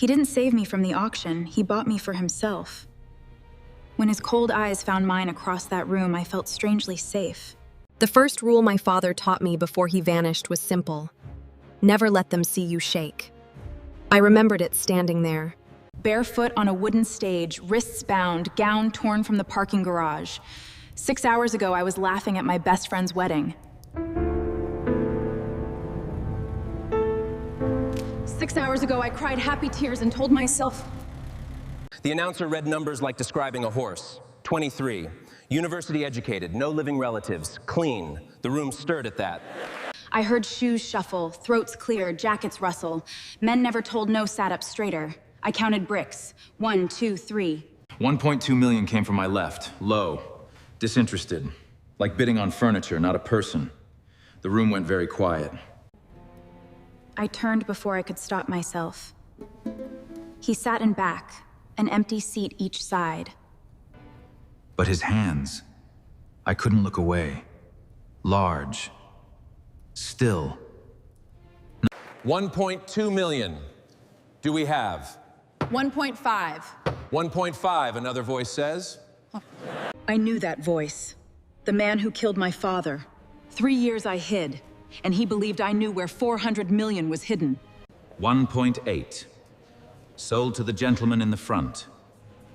He didn't save me from the auction, he bought me for himself. When his cold eyes found mine across that room, I felt strangely safe. The first rule my father taught me before he vanished was simple. Never let them see you shake. I remembered it standing there. Barefoot on a wooden stage, wrists bound, gown torn from the parking garage. 6 hours ago, I was laughing at my best friend's wedding. 6 hours ago, I cried happy tears and told myself... The announcer read numbers like describing a horse. 23. University educated, no living relatives, clean. The room stirred at that. I heard shoes shuffle, throats clear, jackets rustle. Men never told no sat up straighter. I counted bricks. 1, 2, 3. 1.2 million came from my left, low, disinterested, like bidding on furniture, not a person. The room went very quiet. I turned before I could stop myself. He sat in back, an empty seat each side. But his hands, I couldn't look away. Large, still. 1.2 million. Do we have? 1.5. 1.5, another voice says. I knew that voice. The man who killed my father. 3 years I hid, and he believed I knew where 400 million was hidden. 1.8. Sold to the gentleman in the front.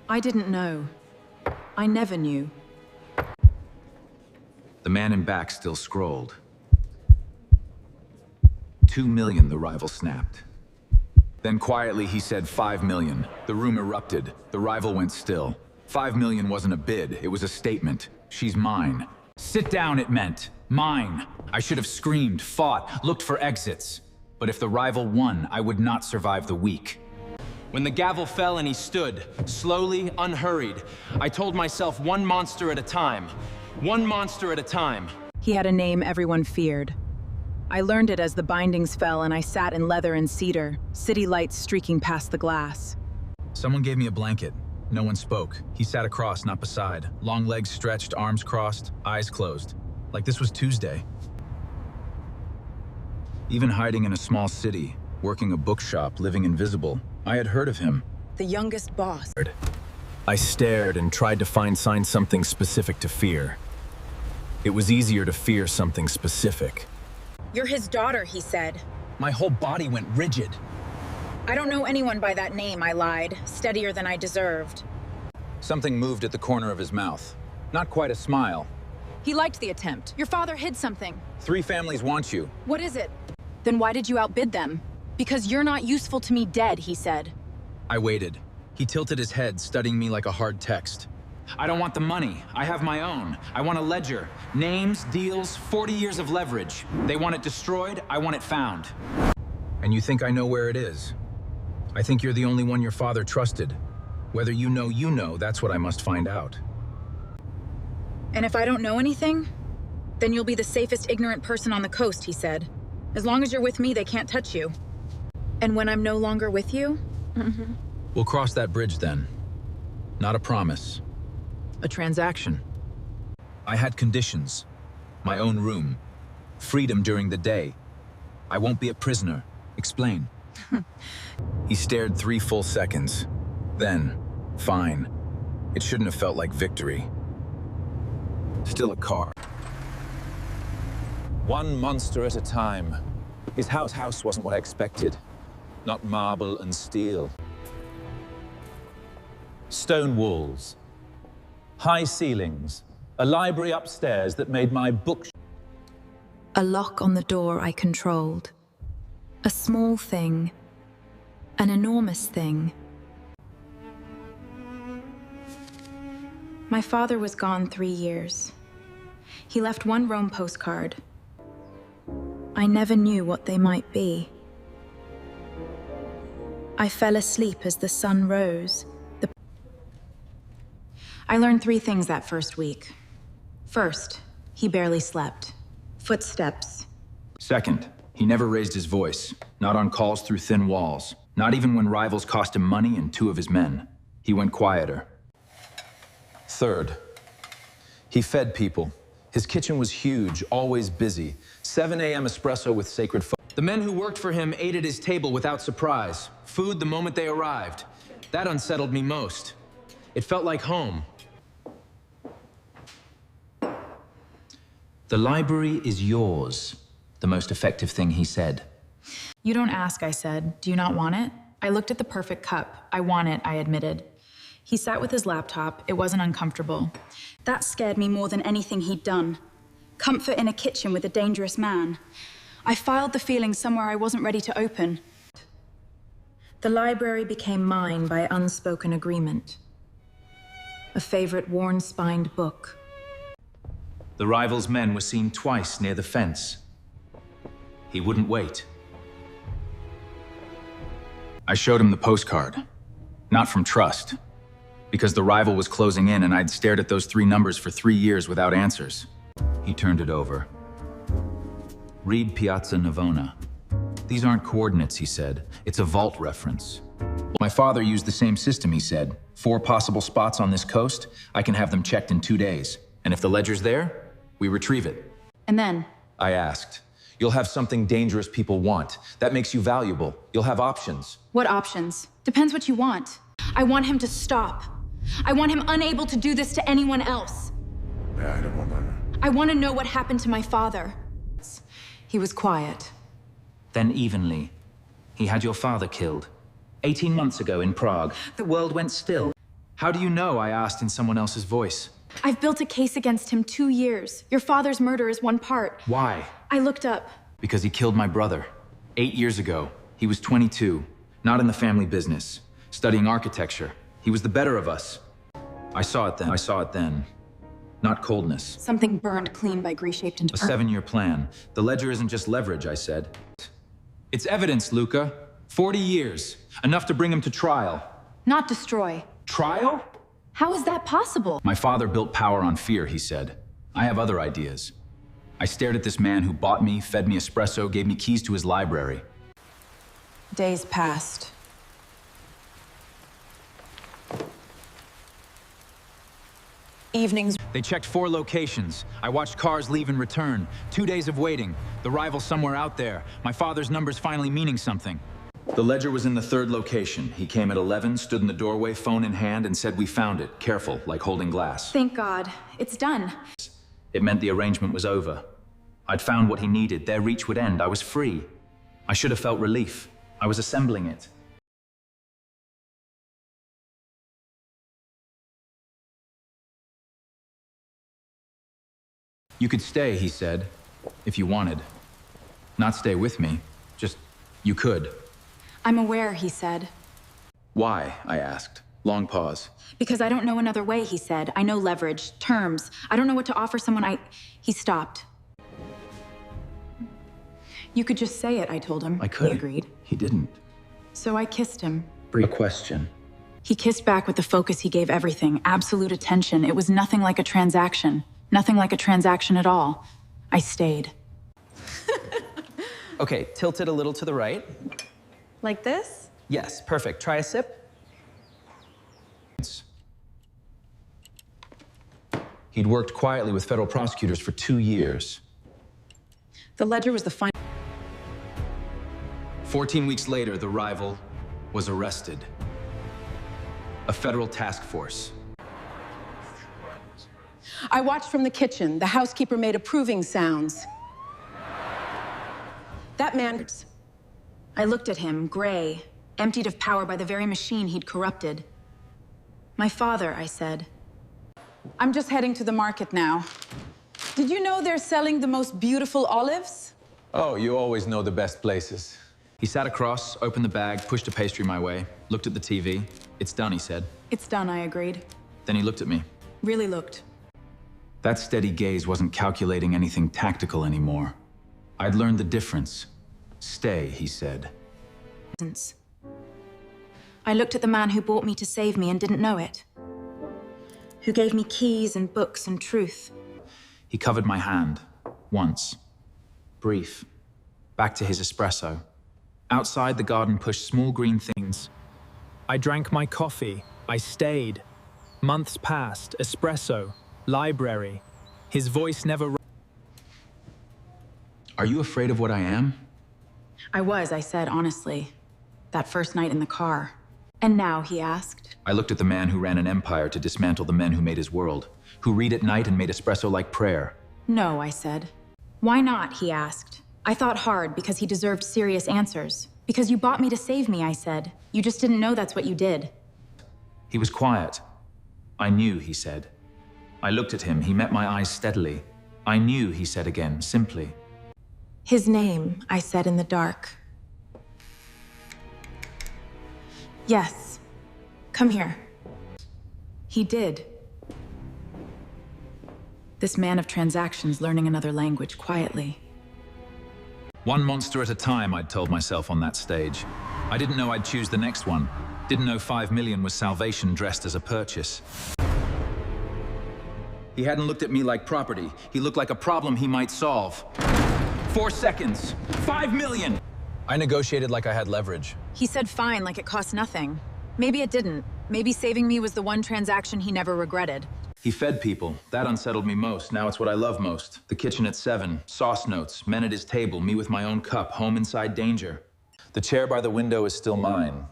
I didn't know. I never knew. The man in back still scrolled. 2 million, the rival snapped. Then quietly he said 5 million. The room erupted. The rival went still. 5 million wasn't a bid, it was a statement. She's mine. Sit down, it meant. Mine. I should have screamed, fought, looked for exits. But if the rival won, I would not survive the week. When the gavel fell and he stood, slowly, unhurried, I told myself one monster at a time. One monster at a time. He had a name everyone feared. I learned it as the bindings fell and I sat in leather and cedar, city lights streaking past the glass. Someone gave me a blanket. No one spoke. He sat across, not beside. Long legs stretched, arms crossed, eyes closed. Like this was Tuesday. Even hiding in a small city, working a bookshop, living invisible, I had heard of him. The youngest boss. I stared and tried to find something specific to fear. It was easier to fear something specific. You're his daughter, he said. My whole body went rigid. I don't know anyone by that name, I lied, steadier than I deserved. Something moved at the corner of his mouth. Not quite a smile. He liked the attempt. Your father hid something. 3 families want you. What is it? Then why did you outbid them? Because you're not useful to me dead, he said. I waited. He tilted his head, studying me like a hard text. I don't want the money. I have my own. I want a ledger. Names, deals, 40 years of leverage. They want it destroyed, I want it found. And you think I know where it is? I think you're the only one your father trusted. Whether you know, that's what I must find out. And if I don't know anything, then you'll be the safest ignorant person on the coast, he said. As long as you're with me, they can't touch you. And when I'm no longer with you? We'll cross that bridge then. Not a promise. A transaction. I had conditions. My own room. Freedom during the day. I won't be a prisoner. Explain. He stared 3 full seconds. Then, fine. It shouldn't have felt like victory. Still a car. One monster at a time. His house wasn't what I expected. Not marble and steel. Stone walls. High ceilings. A library upstairs that made my book... A lock on the door I controlled. A small thing. An enormous thing. My father was gone 3 years. He left 1 Rome postcard. I never knew what they might be. I fell asleep as the sun rose. I learned 3 things that first week. First, he barely slept. Footsteps. Second, he never raised his voice. Not on calls through thin walls. Not even when rivals cost him money and 2 of his men. He went quieter. Third, he fed people. His kitchen was huge, always busy. 7 a.m. espresso with sacred The men who worked for him ate at his table without surprise. food the moment they arrived. That unsettled me most. It felt like home. The library is yours, the most effective thing he said. You don't ask, I said. Do you not want it? I looked at the perfect cup. I want it, I admitted. He sat with his laptop. It wasn't uncomfortable. That scared me more than anything he'd done. Comfort in a kitchen with a dangerous man. I filed the feeling somewhere I wasn't ready to open. The library became mine by unspoken agreement. A favorite worn-spined book. The rival's men were seen twice near the fence. He wouldn't wait. I showed him the postcard. Not from trust. Because the rival was closing in and I'd stared at those 3 numbers for 3 years without answers. He turned it over. Read Piazza Navona. These aren't coordinates, he said. It's a vault reference. My father used the same system, he said. 4 possible spots on this coast. I can have them checked in 2 days. And if the ledger's there, we retrieve it. And then? I asked. You'll have something dangerous people want. That makes you valuable. You'll have options. What options? Depends what you want. I want him to stop. I want him unable to do this to anyone else. I want to know what happened to my father. He was quiet. Then evenly. He had your father killed. 18 months ago in Prague. The world went still. How do you know? I asked in someone else's voice. I've built a case against him 2 years. Your father's murder is one part. Why? I looked up. Because he killed my brother. 8 years ago. He was 22. Not in the family business. Studying architecture. He was the better of us. I saw it then. Not coldness. Something burned clean by grease-shaped into A 7-year plan. The ledger isn't just leverage, I said. It's evidence, Luca. 40 years. Enough to bring him to trial. Not destroy. Trial? How is that possible? My father built power on fear, he said. I have other ideas. I stared at this man who bought me, fed me espresso, gave me keys to his library. Days passed. Evenings. They checked 4 locations. I watched cars leave and return. 2 days of waiting. The rival somewhere out there. My father's numbers finally meaning something. The ledger was in the 3rd location. He came at 11, stood in the doorway, phone in hand, and said we found it. Careful, like holding glass. Thank God. It's done. It meant the arrangement was over. I'd found what he needed. Their reach would end. I was free. I should have felt relief. I was assembling it. You could stay, he said, if you wanted. Not stay with me, just you could. I'm aware, he said. Why? I asked. Long pause. Because I don't know another way, he said. I know leverage, terms. I don't know what to offer someone He stopped. You could just say it, I told him. I could. He agreed. He didn't. So I kissed him. Brief question. He kissed back with the focus he gave everything, absolute attention. It was nothing like a transaction. Nothing like a transaction at all. I stayed. Okay, tilt it a little to the right. Like this? Yes, perfect. Try a sip. He'd worked quietly with federal prosecutors for 2 years. The ledger was the final. 14 weeks later, the rival was arrested. A federal task force. I watched from the kitchen. The housekeeper made approving sounds. That man... I looked at him, gray, emptied of power by the very machine he'd corrupted. My father, I said. I'm just heading to the market now. Did you know they're selling the most beautiful olives? Oh, you always know the best places. He sat across, opened the bag, pushed a pastry my way, looked at the TV. It's done, he said. It's done, I agreed. Then he looked at me. Really looked. That steady gaze wasn't calculating anything tactical anymore. I'd learned the difference. Stay, he said. I looked at the man who bought me to save me and didn't know it. Who gave me keys and books and truth. He covered my hand. Once. Brief. Back to his espresso. Outside, the garden pushed small green things. I drank my coffee. I stayed. Months passed. Espresso. Library. His voice never... Are you afraid of what I am? I was, I said, honestly. That first night in the car. And now, he asked. I looked at the man who ran an empire to dismantle the men who made his world, who read at night and made espresso like prayer. No, I said. Why not, he asked. I thought hard because he deserved serious answers. Because you bought me to save me, I said. You just didn't know that's what you did. He was quiet. I knew, he said. I looked at him, he met my eyes steadily. I knew, he said again, simply. His name, I said in the dark. Yes. Come here. He did. This man of transactions learning another language quietly. One monster at a time, I'd told myself on that stage. I didn't know I'd choose the next one. Didn't know 5 million was salvation dressed as a purchase. He hadn't looked at me like property. He looked like a problem he might solve. 4 seconds. 5 million! I negotiated like I had leverage. He said fine, like it cost nothing. Maybe it didn't. Maybe saving me was the one transaction he never regretted. He fed people. That unsettled me most. Now it's what I love most. The kitchen at 7, sauce notes, men at his table, me with my own cup, home inside danger. The chair by the window is still mine.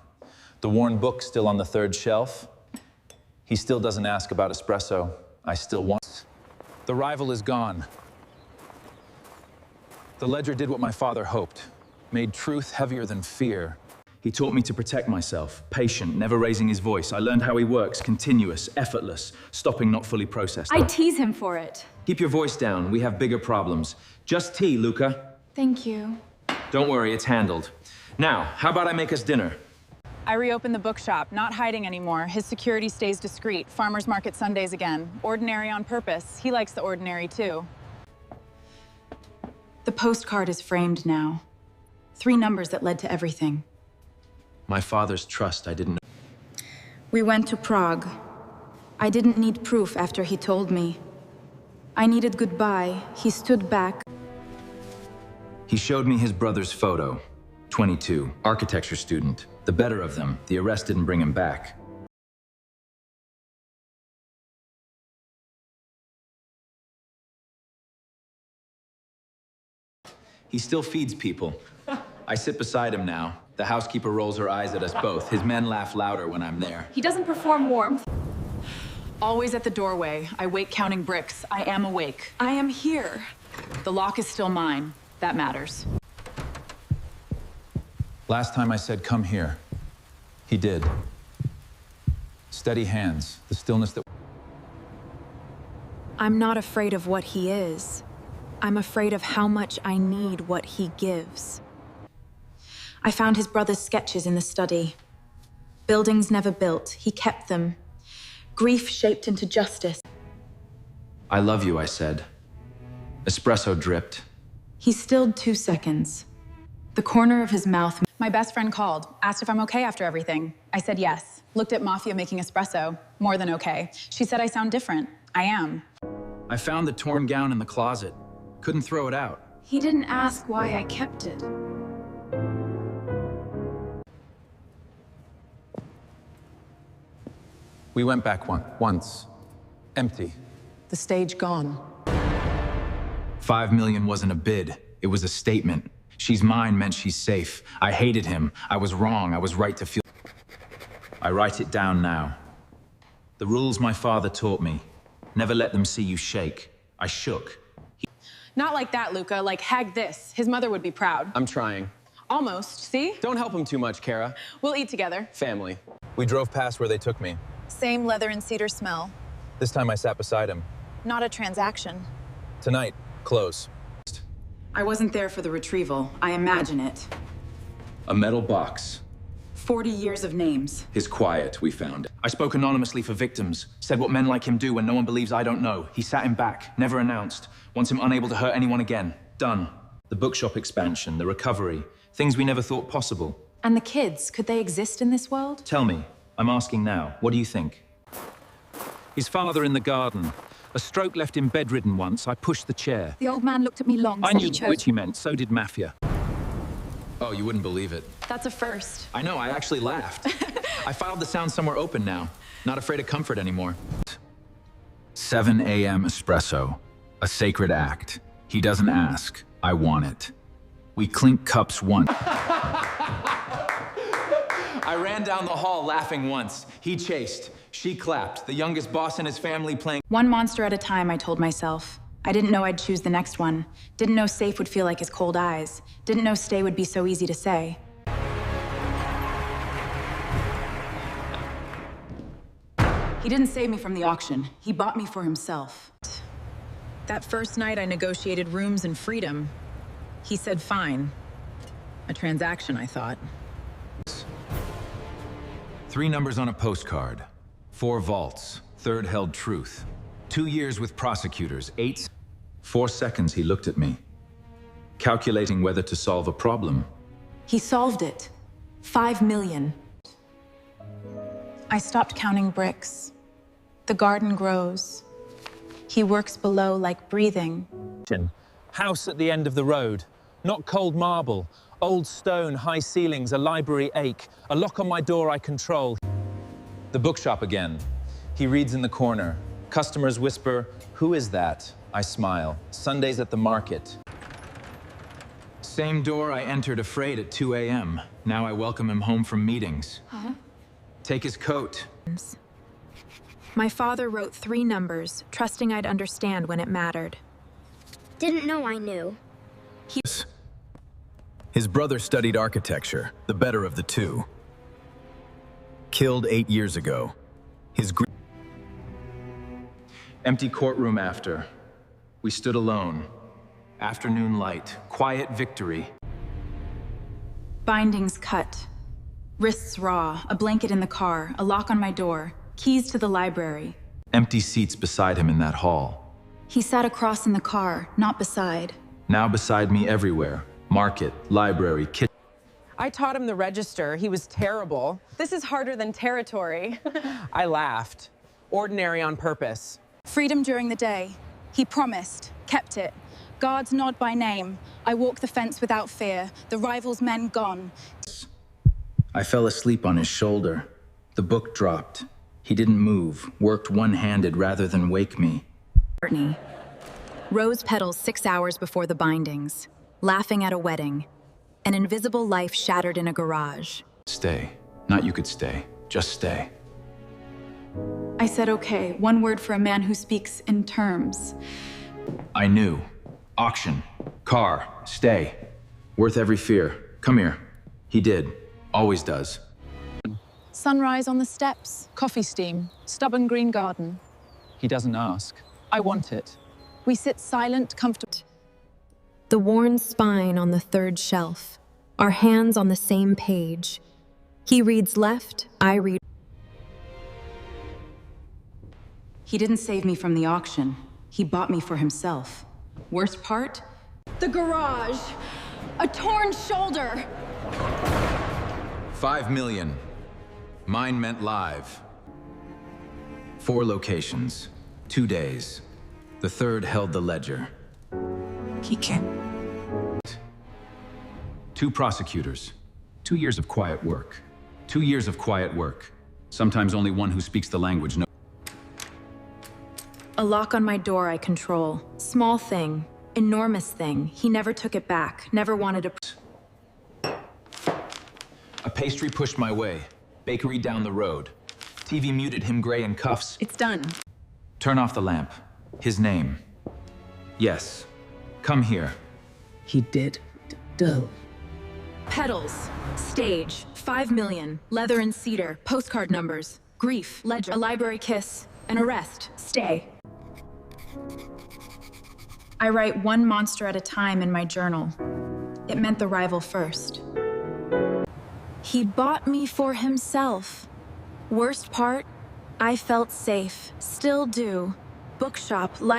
The worn book still on the 3rd shelf. He still doesn't ask about espresso. I still want. The rival is gone. The ledger did what my father hoped. Made truth heavier than fear. He taught me to protect myself, patient, never raising his voice. I learned how he works, continuous, effortless, stopping not fully processed. I tease him for it. Keep your voice down, we have bigger problems. Just tea, Luca. Thank you. Don't worry, it's handled. Now, how about I make us dinner? I reopened the bookshop, not hiding anymore. His security stays discreet. Farmers market Sundays again. Ordinary on purpose. He likes the ordinary, too. The postcard is framed now. 3 numbers that led to everything. My father's trust, I didn't know. We went to Prague. I didn't need proof after he told me. I needed goodbye. He stood back. He showed me his brother's photo. 22, architecture student. The better of them. The arrest didn't bring him back. He still feeds people. I sit beside him now. The housekeeper rolls her eyes at us both. His men laugh louder when I'm there. He doesn't perform warmth. Always at the doorway. I wait counting bricks. I am awake. I am here. The lock is still mine. That matters. Last time I said, come here. He did. Steady hands, the stillness that... I'm not afraid of what he is. I'm afraid of how much I need what he gives. I found his brother's sketches in the study. Buildings never built, he kept them. Grief shaped into justice. I love you, I said. Espresso dripped. He stilled 2 seconds. The corner of his mouth. My best friend called, asked if I'm okay after everything. I said yes. Looked at Mafia making espresso. More than okay. She said I sound different. I am. I found the torn gown in the closet. Couldn't throw it out. He didn't ask why I kept it. We went back once. Empty. The stage gone. 5 million wasn't a bid. It was a statement. She's mine meant she's safe. I hated him. I was wrong. I was right to feel. I write it down now. The rules my father taught me. Never let them see you shake. I shook. Not like that, Luca. Like, hag this. His mother would be proud. I'm trying. Almost, see? Don't help him too much, Kara. We'll eat together. Family. We drove past where they took me. Same leather and cedar smell. This time I sat beside him. Not a transaction. Tonight, close. I wasn't there for the retrieval. I imagine it. A metal box. 40 years of names. His quiet, we found. I spoke anonymously for victims. Said what men like him do when no one believes I don't know. He sat him back, never announced. Wants him unable to hurt anyone again. Done. The bookshop expansion, the recovery. Things we never thought possible. And the kids, could they exist in this world? Tell me. I'm asking now. What do you think? His father in the garden. A stroke left him bedridden once. I pushed the chair. The old man looked at me long. I knew which he meant. So did Mafia. Oh, you wouldn't believe it. That's a first. I know, I actually laughed. I filed the sound somewhere open now. Not afraid of comfort anymore. 7 a.m. espresso. A sacred act. He doesn't ask. I want it. We clink cups once. I ran down the hall laughing once. He chased. She clapped. The youngest boss in his family playing. One monster at a time, I told myself. I didn't know I'd choose the next one. Didn't know safe would feel like his cold eyes. Didn't know stay would be so easy to say. He didn't save me from the auction. He bought me for himself. That first night I negotiated rooms and freedom. He said fine. A transaction, I thought. 3 numbers on a postcard. 4 vaults. 3rd held truth. 2 years with prosecutors. 8. 4 seconds he looked at me, calculating whether to solve a problem. He solved it. 5 million. I stopped counting bricks. The garden grows. He works below like breathing. House at the end of the road. Not cold marble. Old stone, high ceilings, a library ache. A lock on my door I control. The bookshop again. He reads in the corner. Customers whisper, "Who is that?" I smile. Sundays at the market. Same door I entered afraid at 2 a.m. Now I welcome him home from meetings. Take his coat. My father wrote 3 numbers, trusting I'd understand when it mattered. Didn't know I knew. His brother studied architecture, the better of the two. Killed 8 years ago. His Empty courtroom after. We stood alone. Afternoon light. Quiet victory. Bindings cut. Wrists raw. A blanket in the car. A lock on my door. Keys to the library. Empty seats beside him in that hall. He sat across in the car, not beside. Now beside me everywhere. Market, library, kitchen. I taught him the register. He was terrible. This is harder than territory. I laughed. Ordinary on purpose. Freedom during the day. He promised, kept it. Guards nod by name. I walk the fence without fear. The rival's men gone. I fell asleep on his shoulder. The book dropped. He didn't move, worked one-handed rather than wake me. Courtney. Rose petals 6 hours before the bindings. Laughing at a wedding. An invisible life shattered in a garage. Stay. Not you could stay. Just stay. I said okay, one word for a man who speaks in terms. I knew. Auction. Car. Stay. Worth every fear. Come here. He did. Always does. Sunrise on the steps, coffee steam, stubborn green garden. He doesn't ask. I want it. We sit silent, comfortable. The worn spine on the 3rd shelf. Our hands on the same page. He reads left, I read. He didn't save me from the auction. He bought me for himself. Worst part? The garage. A torn shoulder. 5 million. Mine meant live. 4 locations. 2 days. The 3rd held the ledger. He can't. 2 prosecutors. 2 years of quiet work. 2 years of quiet work. Sometimes only one who speaks the language knows. A lock on my door I control. Small thing. Enormous thing. He never took it back. Never wanted to. A pastry pushed my way. Bakery down the road. TV muted him gray in cuffs. It's done. Turn off the lamp. His name. Yes. Come here. He did. Do. Petals. Stage. 5 million. Leather and cedar. Postcard numbers. Grief. Ledger. A library kiss. An arrest. Stay. I write one monster at a time in my journal. It meant the rival first. He bought me for himself. Worst part, I felt safe. Still do. Bookshop.